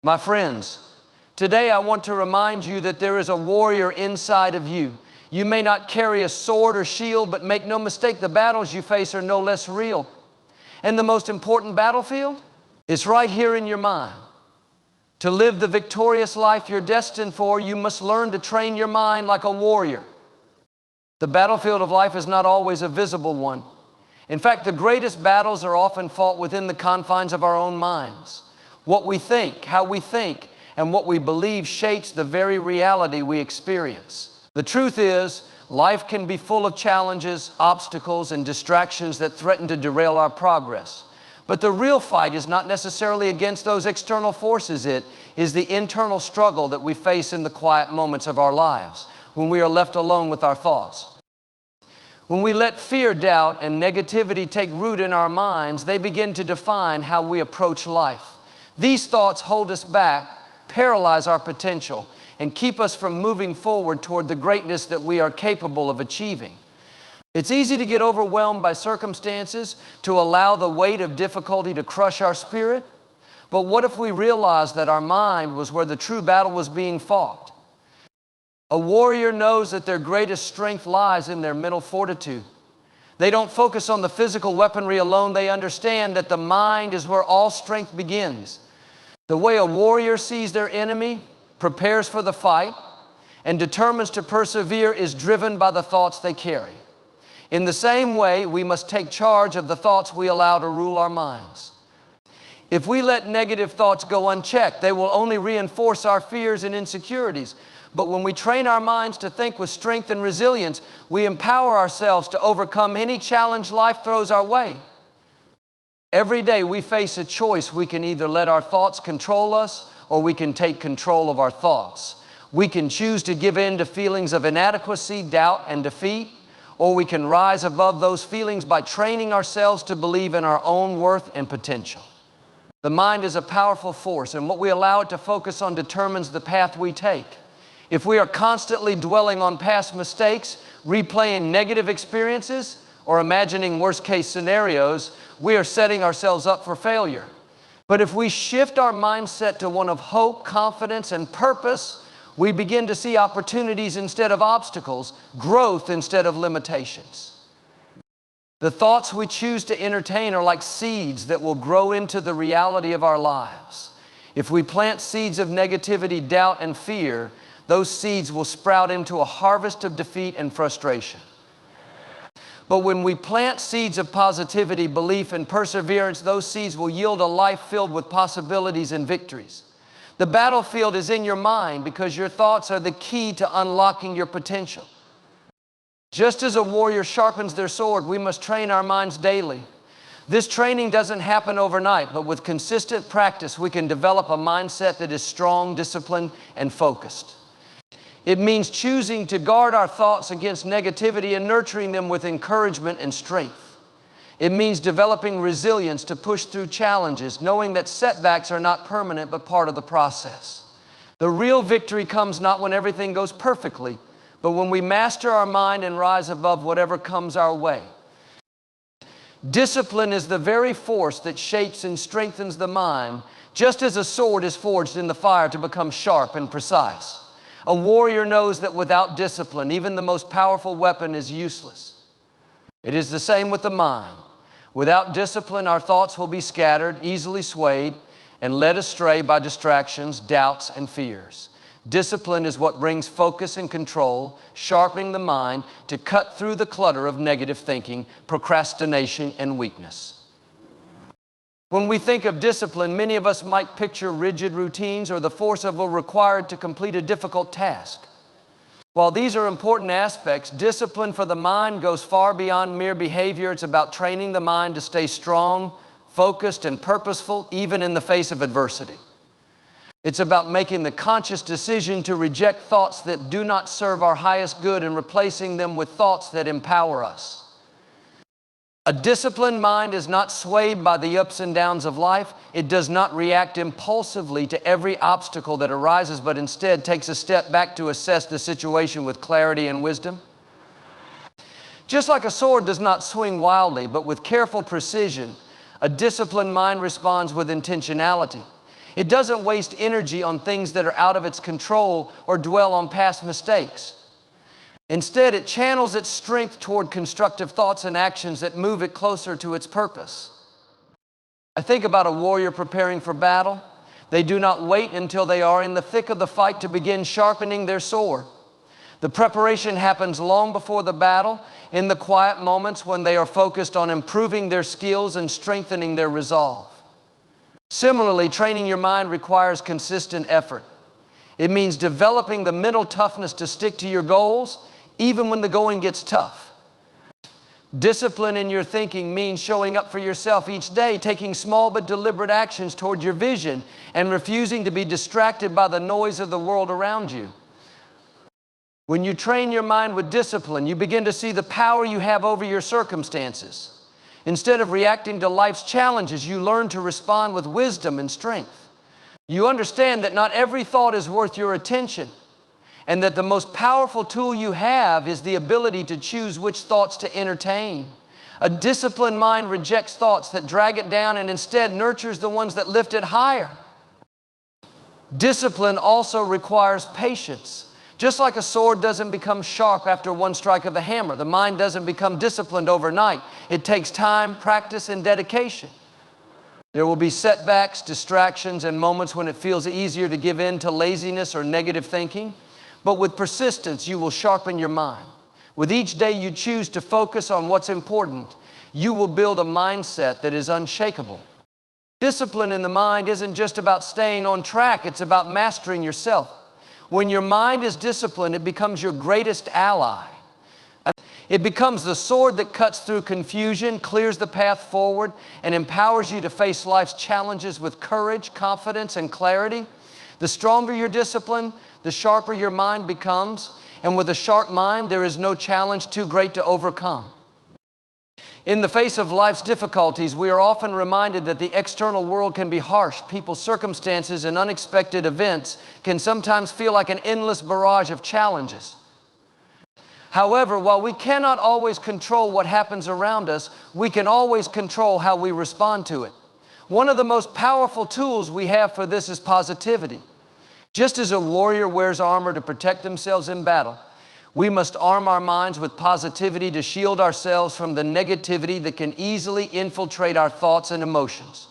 My friends, today I want to remind you that there is a warrior inside of you. You may not carry a sword or shield, but make no mistake, the battles you face are no less real. And the most important battlefield is right here in your mind. To live the victorious life you're destined for, you must learn to train your mind like a warrior. The battlefield of life is not always a visible one. In fact, the greatest battles are often fought within the confines of our own minds. What we think, how we think, and what we believe shapes the very reality we experience. The truth is, life can be full of challenges, obstacles, and distractions that threaten to derail our progress. But the real fight is not necessarily against those external forces. It is the internal struggle that we face in the quiet moments of our lives, when we are left alone with our thoughts. When we let fear, doubt, and negativity take root in our minds, they begin to define how we approach life. These thoughts hold us back, paralyze our potential, and keep us from moving forward toward the greatness that we are capable of achieving. It's easy to get overwhelmed by circumstances, to allow the weight of difficulty to crush our spirit. But what if we realized that our mind was where the true battle was being fought? A warrior knows that their greatest strength lies in their mental fortitude. They don't focus on the physical weaponry alone. They understand that the mind is where all strength begins. The way a warrior sees their enemy, prepares for the fight, and determines to persevere is driven by the thoughts they carry. In the same way, we must take charge of the thoughts we allow to rule our minds. If we let negative thoughts go unchecked, they will only reinforce our fears and insecurities. But when we train our minds to think with strength and resilience, we empower ourselves to overcome any challenge life throws our way. Every day we face a choice. We can either let our thoughts control us, or we can take control of our thoughts. We can choose to give in to feelings of inadequacy, doubt, and defeat, or we can rise above those feelings by training ourselves to believe in our own worth and potential. The mind is a powerful force, and what we allow it to focus on determines the path we take. If we are constantly dwelling on past mistakes, replaying negative experiences, or imagining worst-case scenarios, we are setting ourselves up for failure. But if we shift our mindset to one of hope, confidence, and purpose, we begin to see opportunities instead of obstacles, growth instead of limitations. The thoughts we choose to entertain are like seeds that will grow into the reality of our lives. If we plant seeds of negativity, doubt, and fear, those seeds will sprout into a harvest of defeat and frustration. But when we plant seeds of positivity, belief, and perseverance, those seeds will yield a life filled with possibilities and victories. The battlefield is in your mind because your thoughts are the key to unlocking your potential. Just as a warrior sharpens their sword, we must train our minds daily. This training doesn't happen overnight, but with consistent practice, we can develop a mindset that is strong, disciplined, and focused. It means choosing to guard our thoughts against negativity and nurturing them with encouragement and strength. It means developing resilience to push through challenges, knowing that setbacks are not permanent but part of the process. The real victory comes not when everything goes perfectly, but when we master our mind and rise above whatever comes our way. Discipline is the very force that shapes and strengthens the mind, just as a sword is forged in the fire to become sharp and precise. A warrior knows that without discipline, even the most powerful weapon is useless. It is the same with the mind. Without discipline, our thoughts will be scattered, easily swayed, and led astray by distractions, doubts, and fears. Discipline is what brings focus and control, sharpening the mind to cut through the clutter of negative thinking, procrastination, and weakness. When we think of discipline, many of us might picture rigid routines or the force of will required to complete a difficult task. While these are important aspects, discipline for the mind goes far beyond mere behavior. It's about training the mind to stay strong, focused, and purposeful, even in the face of adversity. It's about making the conscious decision to reject thoughts that do not serve our highest good and replacing them with thoughts that empower us. A disciplined mind is not swayed by the ups and downs of life. It does not react impulsively to every obstacle that arises, but instead takes a step back to assess the situation with clarity and wisdom. Just like a sword does not swing wildly, but with careful precision, a disciplined mind responds with intentionality. It doesn't waste energy on things that are out of its control or dwell on past mistakes. Instead, it channels its strength toward constructive thoughts and actions that move it closer to its purpose. I think about a warrior preparing for battle. They do not wait until they are in the thick of the fight to begin sharpening their sword. The preparation happens long before the battle, in the quiet moments when they are focused on improving their skills and strengthening their resolve. Similarly, training your mind requires consistent effort. It means developing the mental toughness to stick to your goals, even when the going gets tough. Discipline in your thinking means showing up for yourself each day, taking small but deliberate actions toward your vision, and refusing to be distracted by the noise of the world around you. When you train your mind with discipline, you begin to see the power you have over your circumstances. Instead of reacting to life's challenges, you learn to respond with wisdom and strength. You understand that not every thought is worth your attention, and that the most powerful tool you have is the ability to choose which thoughts to entertain. A disciplined mind rejects thoughts that drag it down and instead nurtures the ones that lift it higher. Discipline also requires patience. Just like a sword doesn't become sharp after one strike of the hammer, the mind doesn't become disciplined overnight. It takes time, practice, and dedication. There will be setbacks, distractions, and moments when it feels easier to give in to laziness or negative thinking. But with persistence, you will sharpen your mind. With each day you choose to focus on what's important, you will build a mindset that is unshakable. Discipline in the mind isn't just about staying on track, it's about mastering yourself. When your mind is disciplined, it becomes your greatest ally. It becomes the sword that cuts through confusion, clears the path forward, and empowers you to face life's challenges with courage, confidence, and clarity. The stronger your discipline, the sharper your mind becomes. And with a sharp mind, there is no challenge too great to overcome. In the face of life's difficulties, we are often reminded that the external world can be harsh. People's circumstances and unexpected events can sometimes feel like an endless barrage of challenges. However, while we cannot always control what happens around us, we can always control how we respond to it. One of the most powerful tools we have for this is positivity. Just as a warrior wears armor to protect themselves in battle, we must arm our minds with positivity to shield ourselves from the negativity that can easily infiltrate our thoughts and emotions.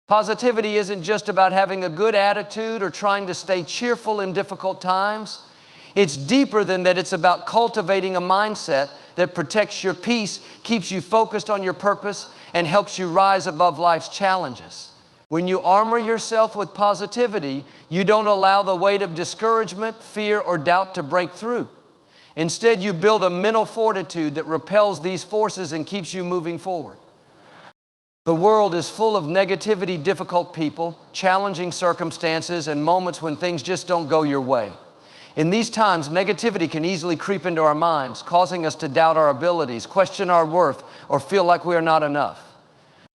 Positivity isn't just about having a good attitude or trying to stay cheerful in difficult times. It's deeper than that. It's about cultivating a mindset that protects your peace, keeps you focused on your purpose, and helps you rise above life's challenges. When you armor yourself with positivity, you don't allow the weight of discouragement, fear, or doubt to break through. Instead, you build a mental fortitude that repels these forces and keeps you moving forward. The world is full of negativity, difficult people, challenging circumstances, and moments when things just don't go your way. In these times, negativity can easily creep into our minds, causing us to doubt our abilities, question our worth, or feel like we are not enough.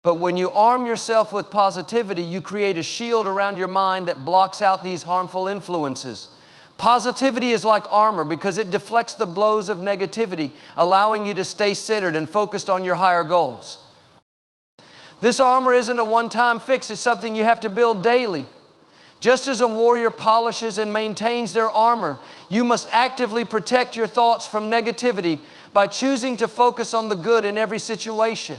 But when you arm yourself with positivity, you create a shield around your mind that blocks out these harmful influences. Positivity is like armor because it deflects the blows of negativity, allowing you to stay centered and focused on your higher goals. This armor isn't a one-time fix, it's something you have to build daily. Just as a warrior polishes and maintains their armor, you must actively protect your thoughts from negativity by choosing to focus on the good in every situation.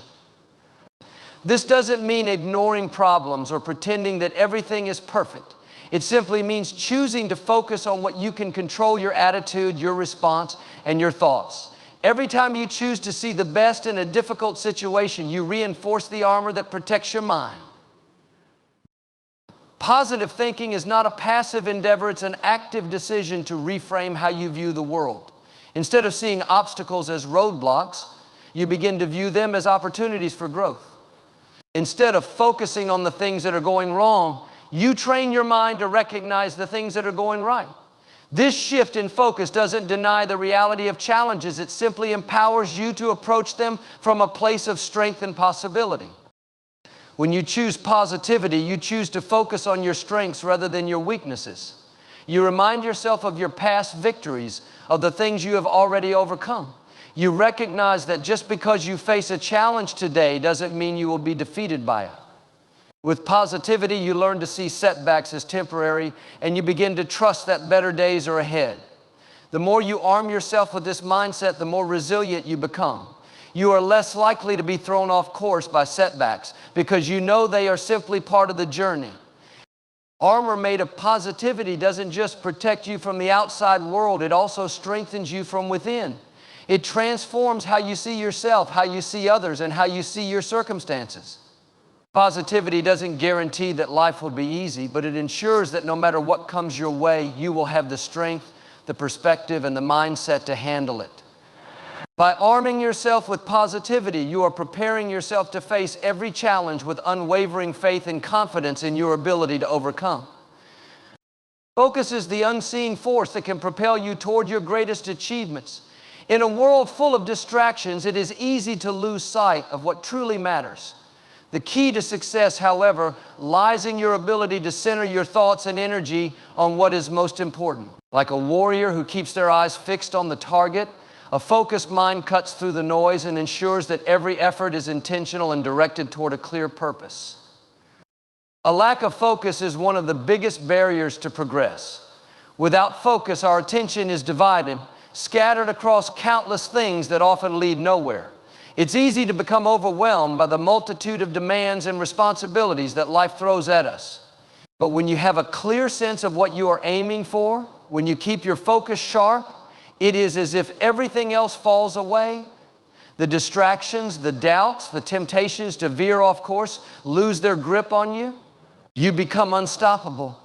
This doesn't mean ignoring problems or pretending that everything is perfect. It simply means choosing to focus on what you can control: your attitude, your response, and your thoughts. Every time you choose to see the best in a difficult situation, you reinforce the armor that protects your mind. Positive thinking is not a passive endeavor, it's an active decision to reframe how you view the world. Instead of seeing obstacles as roadblocks, you begin to view them as opportunities for growth. Instead of focusing on the things that are going wrong, you train your mind to recognize the things that are going right. This shift in focus doesn't deny the reality of challenges, it simply empowers you to approach them from a place of strength and possibility. When you choose positivity, you choose to focus on your strengths rather than your weaknesses. You remind yourself of your past victories, of the things you have already overcome. You recognize that just because you face a challenge today doesn't mean you will be defeated by it. With positivity, you learn to see setbacks as temporary, and you begin to trust that better days are ahead. The more you arm yourself with this mindset, the more resilient you become. You are less likely to be thrown off course by setbacks because you know they are simply part of the journey. Armor made of positivity doesn't just protect you from the outside world, it also strengthens you from within. It transforms how you see yourself, how you see others, and how you see your circumstances. Positivity doesn't guarantee that life will be easy, but it ensures that no matter what comes your way, you will have the strength, the perspective, and the mindset to handle it. By arming yourself with positivity, you are preparing yourself to face every challenge with unwavering faith and confidence in your ability to overcome. Focus is the unseen force that can propel you toward your greatest achievements. In a world full of distractions, it is easy to lose sight of what truly matters. The key to success, however, lies in your ability to center your thoughts and energy on what is most important. Like a warrior who keeps their eyes fixed on the target, a focused mind cuts through the noise and ensures that every effort is intentional and directed toward a clear purpose. A lack of focus is one of the biggest barriers to progress. Without focus, our attention is divided, scattered across countless things that often lead nowhere. It's easy to become overwhelmed by the multitude of demands and responsibilities that life throws at us. But when you have a clear sense of what you are aiming for, when you keep your focus sharp, it is as if everything else falls away. The distractions, the doubts, the temptations to veer off course lose their grip on you. You become unstoppable.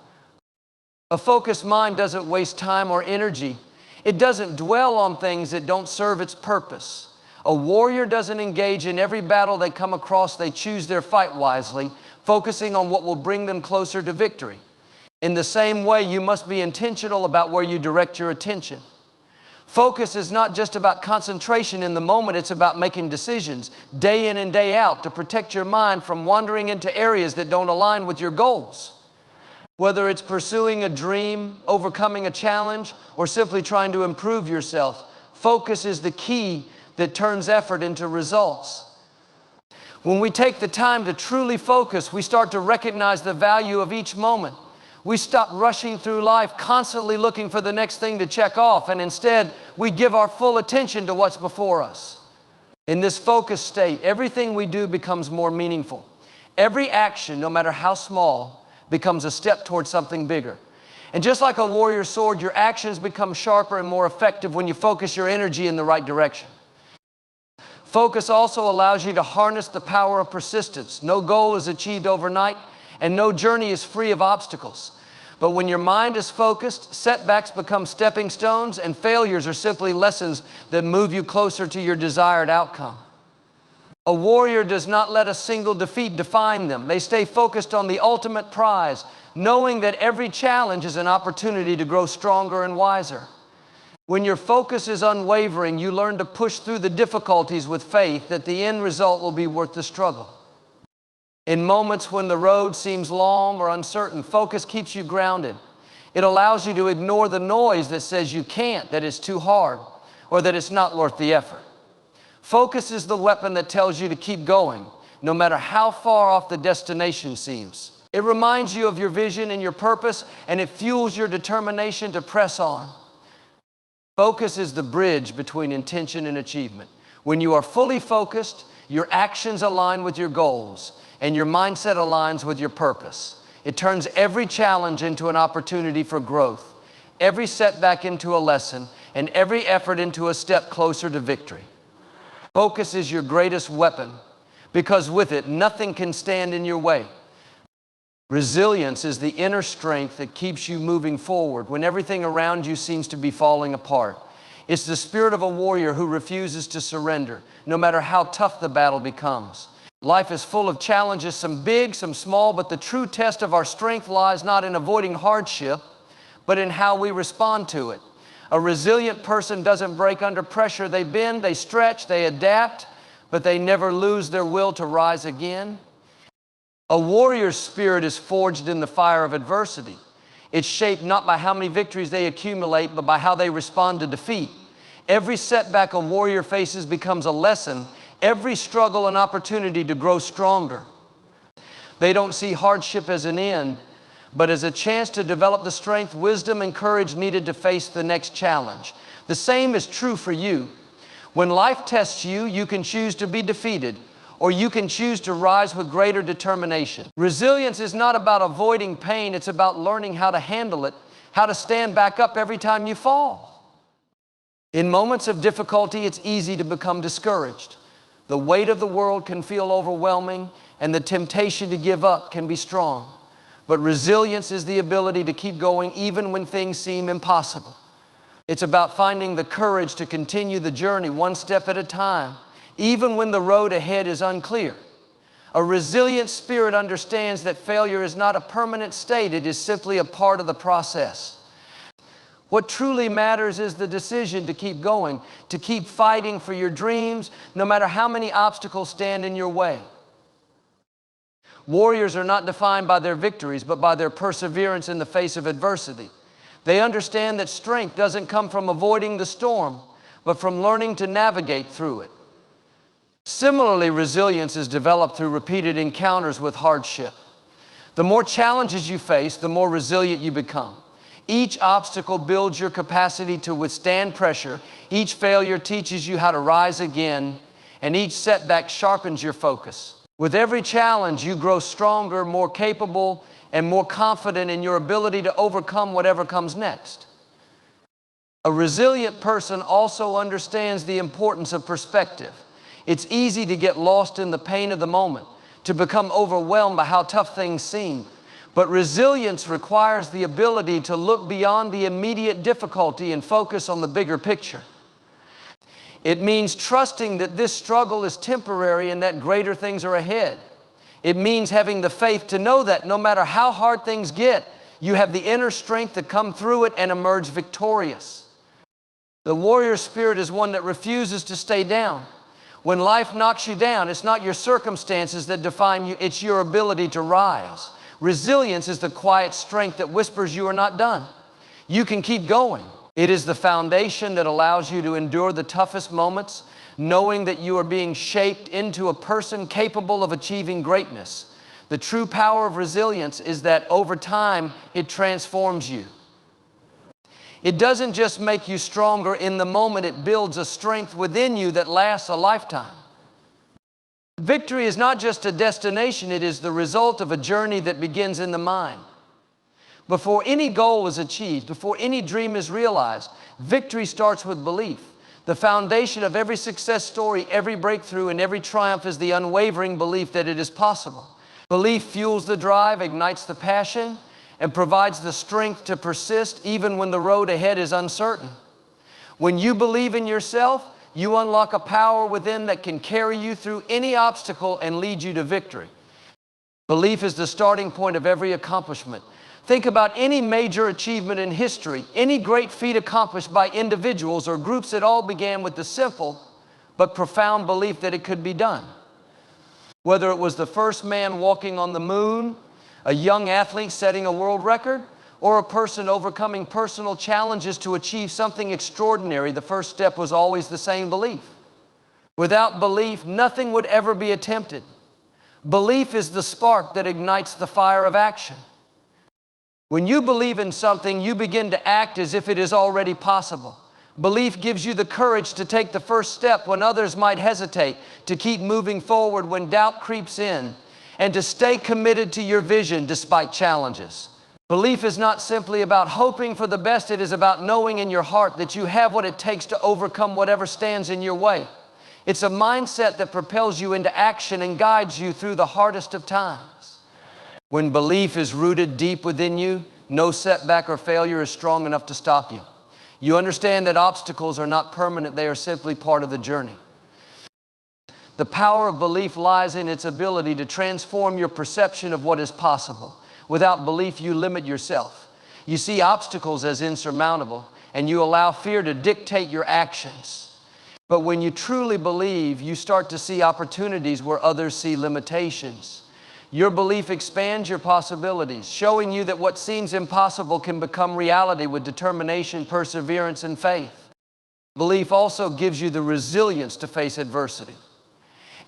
A focused mind doesn't waste time or energy. It doesn't dwell on things that don't serve its purpose. A warrior doesn't engage in every battle they come across. They choose their fight wisely, focusing on what will bring them closer to victory. In the same way, you must be intentional about where you direct your attention. Focus is not just about concentration in the moment, it's about making decisions day in and day out to protect your mind from wandering into areas that don't align with your goals. Whether it's pursuing a dream, overcoming a challenge, or simply trying to improve yourself, focus is the key that turns effort into results. When we take the time to truly focus, we start to recognize the value of each moment. We stop rushing through life, constantly looking for the next thing to check off, and instead, we give our full attention to what's before us. In this focused state, everything we do becomes more meaningful. Every action, no matter how small, becomes a step towards something bigger. And just like a warrior's sword, your actions become sharper and more effective when you focus your energy in the right direction. Focus also allows you to harness the power of persistence. No goal is achieved overnight, and no journey is free of obstacles. But when your mind is focused, setbacks become stepping stones, and failures are simply lessons that move you closer to your desired outcome. A warrior does not let a single defeat define them. They stay focused on the ultimate prize, knowing that every challenge is an opportunity to grow stronger and wiser. When your focus is unwavering, you learn to push through the difficulties with faith that the end result will be worth the struggle. In moments when the road seems long or uncertain, focus keeps you grounded. It allows you to ignore the noise that says you can't, that it's too hard, or that it's not worth the effort. Focus is the weapon that tells you to keep going, no matter how far off the destination seems. It reminds you of your vision and your purpose, and it fuels your determination to press on. Focus is the bridge between intention and achievement. When you are fully focused, your actions align with your goals, and your mindset aligns with your purpose. It turns every challenge into an opportunity for growth, every setback into a lesson, and every effort into a step closer to victory. Focus is your greatest weapon because with it, nothing can stand in your way. Resilience is the inner strength that keeps you moving forward when everything around you seems to be falling apart. It's the spirit of a warrior who refuses to surrender, no matter how tough the battle becomes. Life is full of challenges, some big, some small, but the true test of our strength lies not in avoiding hardship, but in how we respond to it. A resilient person doesn't break under pressure. They bend, they stretch, they adapt, but they never lose their will to rise again. A warrior's spirit is forged in the fire of adversity. It's shaped not by how many victories they accumulate, but by how they respond to defeat. Every setback a warrior faces becomes a lesson, every struggle an opportunity to grow stronger. They don't see hardship as an end, but as a chance to develop the strength, wisdom, and courage needed to face the next challenge. The same is true for you. When life tests you, you can choose to be defeated, or you can choose to rise with greater determination. Resilience is not about avoiding pain, it's about learning how to handle it, how to stand back up every time you fall. In moments of difficulty, it's easy to become discouraged. The weight of the world can feel overwhelming, and the temptation to give up can be strong. But resilience is the ability to keep going even when things seem impossible. It's about finding the courage to continue the journey one step at a time, even when the road ahead is unclear. A resilient spirit understands that failure is not a permanent state, it is simply a part of the process. What truly matters is the decision to keep going, to keep fighting for your dreams, no matter how many obstacles stand in your way. Warriors are not defined by their victories, but by their perseverance in the face of adversity. They understand that strength doesn't come from avoiding the storm, but from learning to navigate through it. Similarly, resilience is developed through repeated encounters with hardship. The more challenges you face, the more resilient you become. Each obstacle builds your capacity to withstand pressure. Each failure teaches you how to rise again, and each setback sharpens your focus. With every challenge, you grow stronger, more capable, and more confident in your ability to overcome whatever comes next. A resilient person also understands the importance of perspective. It's easy to get lost in the pain of the moment, to become overwhelmed by how tough things seem. But resilience requires the ability to look beyond the immediate difficulty and focus on the bigger picture. It means trusting that this struggle is temporary and that greater things are ahead. It means having the faith to know that no matter how hard things get, you have the inner strength to come through it and emerge victorious. The warrior spirit is one that refuses to stay down. When life knocks you down, it's not your circumstances that define you, it's your ability to rise. Resilience is the quiet strength that whispers you are not done. You can keep going. It is the foundation that allows you to endure the toughest moments, knowing that you are being shaped into a person capable of achieving greatness. The true power of resilience is that over time, it transforms you. It doesn't just make you stronger in the moment, it builds a strength within you that lasts a lifetime. Victory is not just a destination, it is the result of a journey that begins in the mind. Before any goal is achieved, before any dream is realized, victory starts with belief. The foundation of every success story, every breakthrough, and every triumph is the unwavering belief that it is possible. Belief fuels the drive, ignites the passion, and provides the strength to persist even when the road ahead is uncertain. When you believe in yourself, you unlock a power within that can carry you through any obstacle and lead you to victory. Belief is the starting point of every accomplishment. Think about any major achievement in history, any great feat accomplished by individuals or groups that all began with the simple but profound belief that it could be done. Whether it was the first man walking on the moon, a young athlete setting a world record, or a person overcoming personal challenges to achieve something extraordinary, the first step was always the same belief. Without belief, nothing would ever be attempted. Belief is the spark that ignites the fire of action. When you believe in something, you begin to act as if it is already possible. Belief gives you the courage to take the first step when others might hesitate, to keep moving forward when doubt creeps in, and to stay committed to your vision despite challenges. Belief is not simply about hoping for the best, it is about knowing in your heart that you have what it takes to overcome whatever stands in your way. It's a mindset that propels you into action and guides you through the hardest of times. When belief is rooted deep within you, no setback or failure is strong enough to stop you. You understand that obstacles are not permanent, they are simply part of the journey. The power of belief lies in its ability to transform your perception of what is possible. Without belief, you limit yourself. You see obstacles as insurmountable, and you allow fear to dictate your actions. But when you truly believe, you start to see opportunities where others see limitations. Your belief expands your possibilities, showing you that what seems impossible can become reality with determination, perseverance, and faith. Belief also gives you the resilience to face adversity.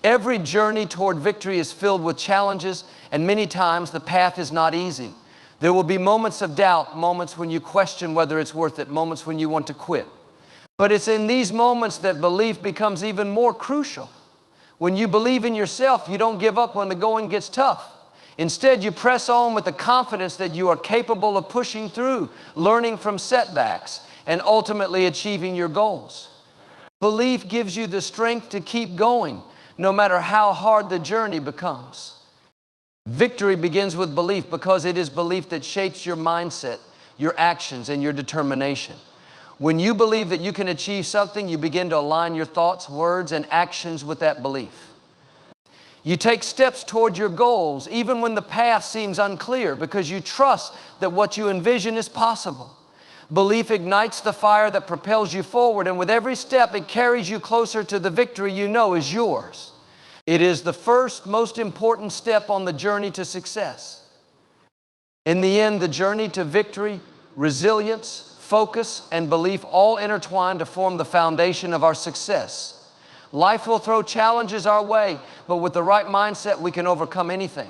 Every journey toward victory is filled with challenges, and many times the path is not easy. There will be moments of doubt, moments when you question whether it's worth it, moments when you want to quit. But it's in these moments that belief becomes even more crucial. When you believe in yourself, you don't give up when the going gets tough. Instead, you press on with the confidence that you are capable of pushing through, learning from setbacks, and ultimately achieving your goals. Belief gives you the strength to keep going, no matter how hard the journey becomes. Victory begins with belief because it is belief that shapes your mindset, your actions, and your determination. When you believe that you can achieve something, you begin to align your thoughts, words, and actions with that belief. You take steps toward your goals even when the path seems unclear because you trust that what you envision is possible. Belief ignites the fire that propels you forward, and with every step it carries you closer to the victory you know is yours. It is the first, most important step on the journey to success. In the end, the journey to victory, resilience, focus, and belief all intertwine to form the foundation of our success. Life will throw challenges our way, but with the right mindset, we can overcome anything.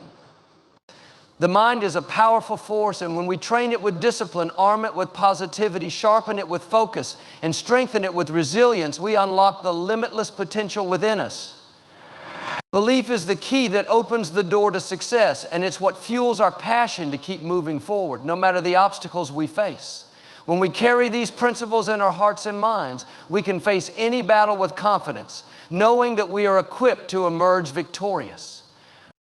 The mind is a powerful force, and when we train it with discipline, arm it with positivity, sharpen it with focus, and strengthen it with resilience, we unlock the limitless potential within us. Belief is the key that opens the door to success, and it's what fuels our passion to keep moving forward, no matter the obstacles we face. When we carry these principles in our hearts and minds, we can face any battle with confidence, knowing that we are equipped to emerge victorious.